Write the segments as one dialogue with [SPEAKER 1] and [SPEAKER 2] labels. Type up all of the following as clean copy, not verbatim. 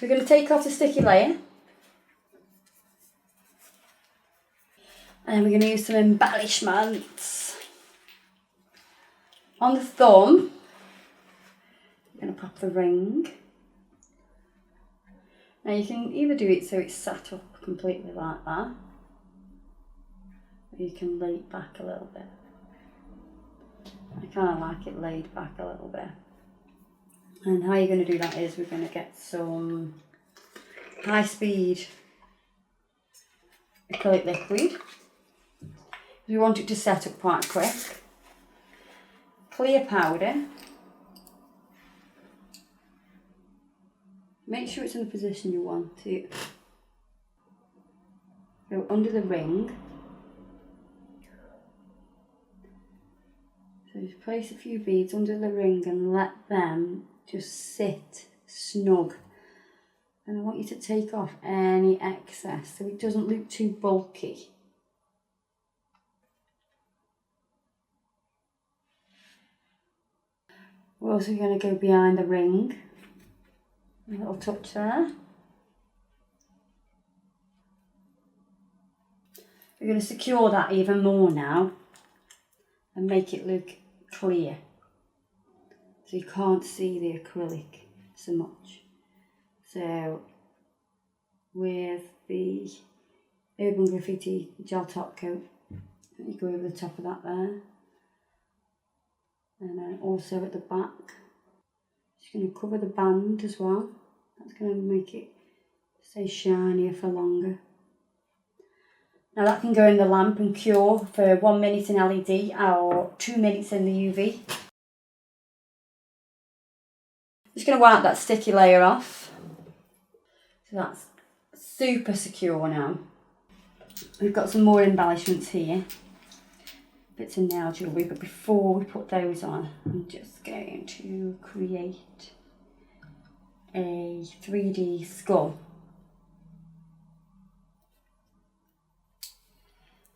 [SPEAKER 1] we're going to take off the sticky layer. And we're going to use some embellishments. On the thumb, I'm going to pop the ring. Now you can either do it so it's sat up completely like that, or you can lay it back a little bit. I kind of like it laid back a little bit. And how you're going to do that is we're going to get some high speed acrylic liquid. We want it to set up quite quick. Clear powder. Make sure it's in the position you want it. Go under the ring. So just place a few beads under the ring and let them just sit snug. And I want you to take off any excess so it doesn't look too bulky. We're also going to go behind the ring. A little touch there. We're going to secure that even more now and make it look clear. So you can't see the acrylic so much. So with the Urban Graffiti gel top coat, you go over the top of that there. And then also at the back, just going to cover the band as well. That's going to make it stay shinier for longer. Now that can go in the lamp and cure for 1 minute in LED or 2 minutes in the UV. Just going to wipe that sticky layer off. So that's super secure now. We've got some more embellishments here. Bits of nail jewellery, but before we put those on, I'm just going to create a 3D skull.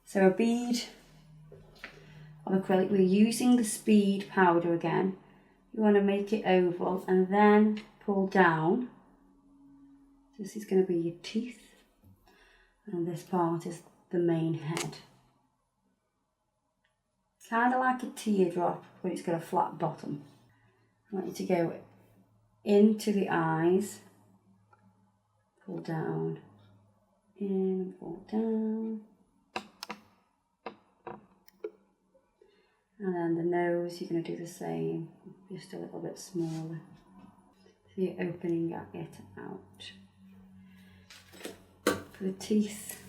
[SPEAKER 1] So a bead of acrylic, we're using the speed powder again. You want to make it oval and then pull down. This is going to be your teeth, and this part is the main head. Kind of like a teardrop, but it's got a flat bottom. I want you to go into the eyes, pull down, in, pull down. And then the nose, you're going to do the same, just a little bit smaller. So you're opening it out. For the teeth,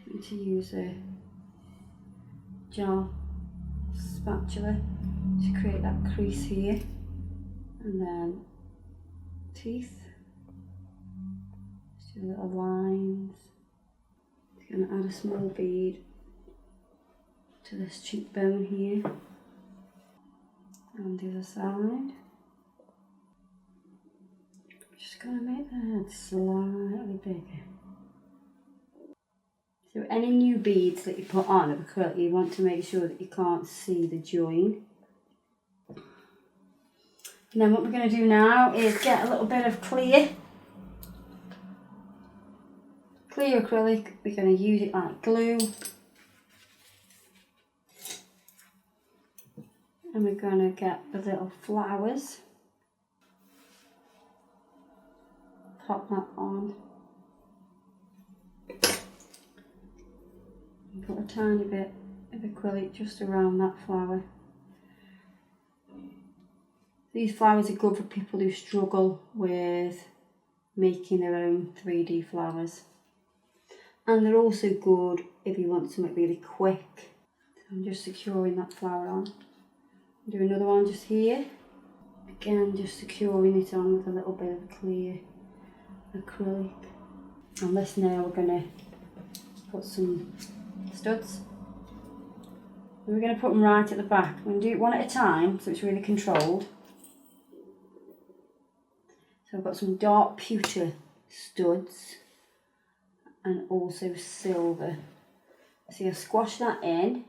[SPEAKER 1] you need to use a gel spatula to create that crease here, and then teeth, just do little lines. I'm going to add a small bead to this cheekbone here, and the other side. Just going to make the head slightly bigger. So any new beads that you put on of acrylic, you want to make sure that you can't see the join. And then what we're going to do now is get a little bit of clear acrylic. We're going to use it like glue. And we're going to get the little flowers. Pop that on. And put a tiny bit of acrylic just around that flower. These flowers are good for people who struggle with making their own 3D flowers. And they're also good if you want something really quick. So I'm just securing that flower on. Do another one just here. Again, just securing it on with a little bit of clear acrylic. On this now we're going to put some studs. We're going to put them right at the back. We're going to do it one at a time so it's really controlled. So I've got some dark pewter studs and also silver. So you squash that in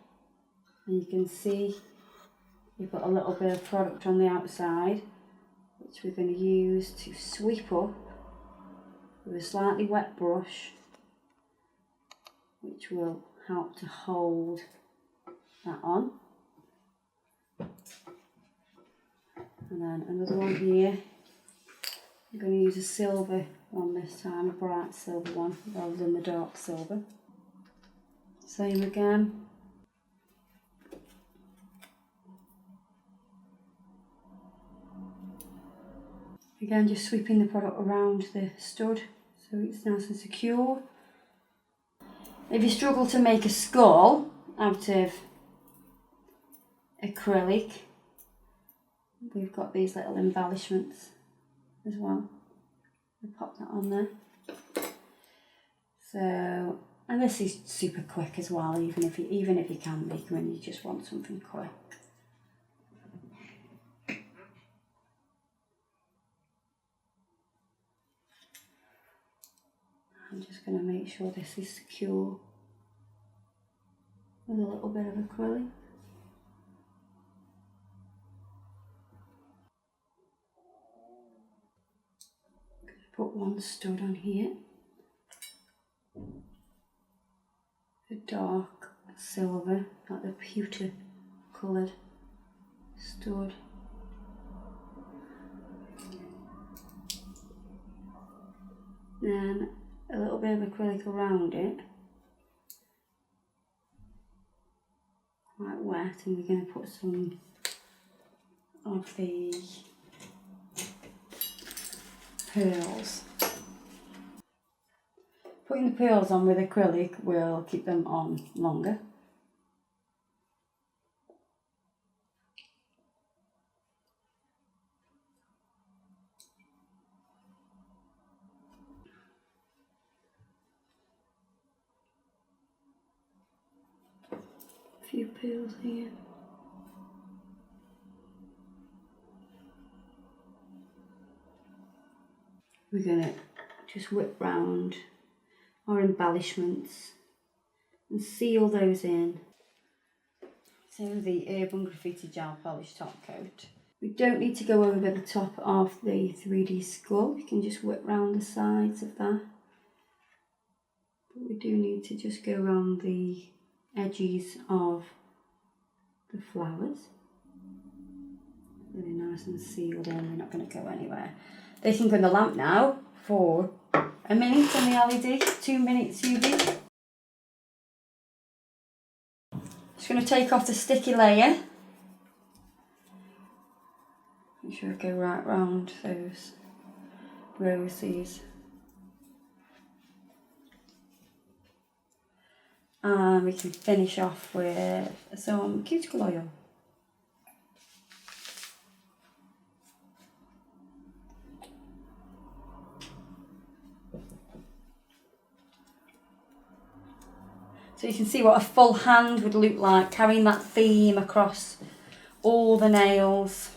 [SPEAKER 1] and you can see you've got a little bit of product on the outside which we're going to use to sweep up with a slightly wet brush, which will help to hold that on. And then another one here. I'm going to use a silver one this time, a bright silver one rather than the dark silver. Same again. Again, just sweeping the product around the stud so it's nice and secure. If you struggle to make a skull out of acrylic, we've got these little embellishments as well. We'll pop that on there. So, and this is super quick as well, even if you can make them and you just want something quick. I'm just going to make sure this is secure with a little bit of acrylic. Put one stud on here, the dark silver, like the pewter coloured stud. Then a little bit of acrylic around it, quite wet, and we're going to put some of the pearls. Putting the pearls on with acrylic will keep them on longer. A few pearls here. We're going to just whip round our embellishments and seal those in. So the Urban Graffiti Gel Polish top coat. We don't need to go over the top of the 3D skull, we can just whip round the sides of that. But we do need to just go around the edges of the flowers. Really nice and sealed in, they're not going to go anywhere. They can go in the lamp now for a minute on the LED, 2 minutes UV. Just going to take off the sticky layer. Make sure I go right round those roses. And we can finish off with some cuticle oil. So you can see what a full hand would look like, carrying that theme across all the nails.